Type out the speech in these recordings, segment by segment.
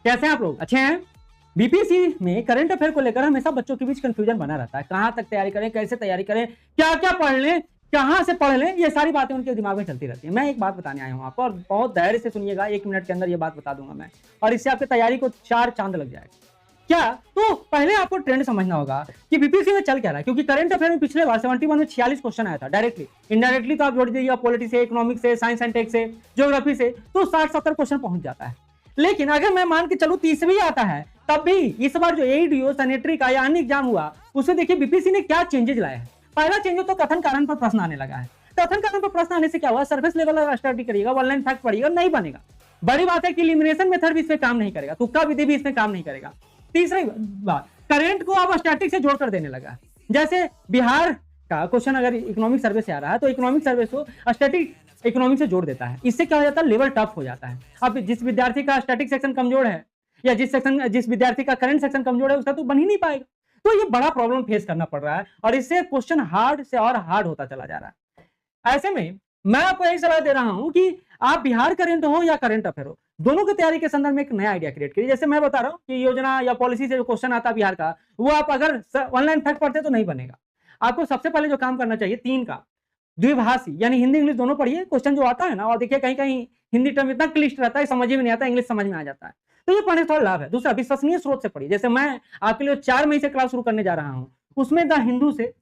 कैसे हैं आप लोग? अच्छे हैं? बीपीएससी में करंट अफेयर को लेकर हमेशा बच्चों के बीच कंफ्यूजन बना रहता है। कहां तक तैयारी करें, कैसे तैयारी करें, क्या क्या पढ़ लें, कहां से पढ़ लें, ये सारी बातें उनके दिमाग में चलती रहती है। मैं एक बात बताने आया हूं आपको और बहुत धैर्य से सुनिएगा, 1 मिनट के अंदर ये बात बता दूंगा मैं, और इससे आपकी तैयारी को 4 चांद लग जाएगा। क्या? तो पहले आपको ट्रेंड समझना होगा कि बीपीएससी में चल क्या रहा है, क्योंकि करंट अफेयर में पिछले बार 71 में 46 क्वेश्चन आया था डायरेक्टली। इनडायरेक्टली तो आप जोड़ दीजिएगा पॉलिटिक्स से, इकोनॉमिक्स से, साइंस एंड टेक से, ज्योग्राफी से, तो 60-70 क्वेश्चन पहुंच जाता है। लेकिन अगर मैं मान के चलूं 30 भी आता है, तब भी इस बार जो एईडीओ, सैनिटरी का या अन्य एग्जाम हुआ, उसमें देखिए बीपीएससी ने क्या चेंजेस लाए हैं। पहला चेंज तो कथन कारण पर प्रश्न आने लगा है। कथन कारण पर प्रश्न आने से क्या हुआ, सरफेस लेवल स्टडी करिएगा, ऑनलाइन फैक्ट पढ़िएगा, नहीं बनेगा। बड़ी बात है कि एलिमिनेशन मेथड भी इसमें काम नहीं करेगा, तुक्का विधि भी इसमें काम नहीं करेगा। तीसरी बात, करेंट को अब स्टैटिक से जोड़कर देने लगा। जैसे बिहार का क्वेश्चन अगर इकोनॉमिक सर्वे से आ रहा है, तो इकोनॉमिक सर्वे को स्टैटिक इकोनॉमिक से जोड़ देता है। इससे क्या हो जाता है, लेवल टफ हो जाता है। अब जिस विद्यार्थी का स्टैटिक सेक्शन कमजोर है, या जिस विद्यार्थी का करंट सेक्शन कमजोर है, उसका तो बन ही नहीं पाएगा। तो ये बड़ा प्रॉब्लम फेस करना पड़ रहा है, और इससे क्वेश्चन हार्ड से और हार्ड होता चला जा रहा है। ऐसे में मैं आपको यही सलाह दे रहा हूं कि आप बिहार करंट हो या करंट अफेयर हो, दोनों की तैयारी के संदर्भ में एक नया आइडिया क्रिएट करिए। जैसे मैं बता रहा हूं कि योजना या पॉलिसी से जो क्वेश्चन आता है बिहार का, वो आप अगर ऑनलाइन फैक्ट पढ़ते तो नहीं बनेगा। आपको सबसे पहले जो काम करना चाहिए, 3 का द्विभाषी यानी हिंदी इंग्लिश दोनों पढ़िए क्वेश्चन जो आता है ना, और देखिए कहीं कहीं हिंदी टर्म इतना क्लिष्ट रहता है, समझ में नहीं आता, इंग्लिश समझ में आ जाता है, तो ये पढ़ने से थोड़ा लाभ है। दूसरा, विश्वसनीय स्रोत से पढ़िए। जैसे मैं आपके लिए 4 मई से क्लास शुरू करने जा रहा हूं, उसमें द हिंदू से,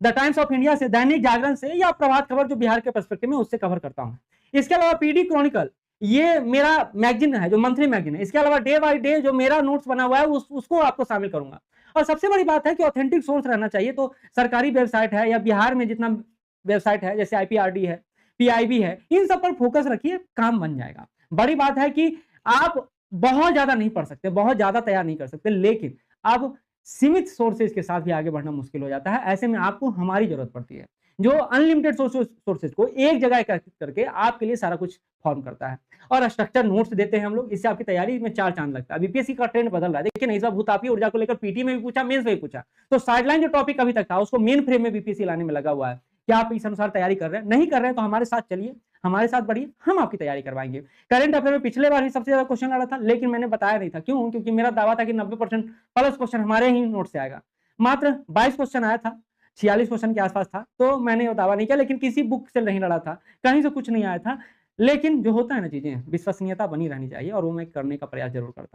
द टाइम्स ऑफ इंडिया से, दैनिक जागरण से, या प्रभात खबर जो बिहार के पर्सपेक्टिव में, उससे कवर करता हूं। इसके अलावा पीडी क्रॉनिकल, ये मेरा मैगजीन है जो मंथली मैगजीन है। इसके अलावा डे बाय डे जो मेरा नोट्स बना हुआ है, उसको आपको शामिल करूंगा। और सबसे बड़ी बात है कि ऑथेंटिक सोर्स रहना चाहिए, तो सरकारी वेबसाइट है या बिहार में जितना वेबसाइट है, जैसे आईपीआरडी है, पीआईबी है, इन सब पर फोकस रखिए, काम बन जाएगा। बड़ी बात है कि आप बहुत ज्यादा नहीं पढ़ सकते, बहुत ज्यादा तैयार नहीं कर सकते, लेकिन अब सीमित सोर्सेज के साथ भी आगे बढ़ना मुश्किल हो जाता है। ऐसे में आपको हमारी जरूरत पड़ती है, जो अनलिमिटेड सोर्सेज को एक जगह एकत्रित करके आपके लिए सारा कुछ फॉर्म करता है, और स्ट्रक्चर नोट्स देते हैं हम लोग। इससे आपकी तैयारी में 4 चांद लगता है। बीपीएससी का ट्रेंड बदल रहा है, देखिए नहीं, सब भूतापी ऊर्जा को लेकर पीटी में भी पूछा, मेंस में भी पूछा, तो साइडलाइन जो टॉपिक अभी तक था, उसको मेन फ्रेम में बीपीएससी लाने में लगा हुआ है। क्या आप इस अनुसार तैयारी कर रहे हैं? नहीं कर रहे हैं तो हमारे साथ चलिए, हमारे साथ बढ़िए, हम आपकी तैयारी करवाएंगे। करंट अफेयर में पिछले बार ही सबसे ज्यादा क्वेश्चन आ रहा था, लेकिन मैंने बताया नहीं था। क्यों? क्योंकि मेरा दावा था कि 90% प्लस क्वेश्चन हमारे ही नोट से आएगा। मात्र 22 क्वेश्चन आया था, 46 क्वेश्चन के आसपास था, तो मैंने वो दावा नहीं किया। लेकिन किसी बुक से नहीं लड़ा था, कहीं से कुछ नहीं आया था। लेकिन जो होता है ना चीजें, विश्वसनीयता बनी रहनी चाहिए, और वो मैं करने का प्रयास जरूर करता हूं।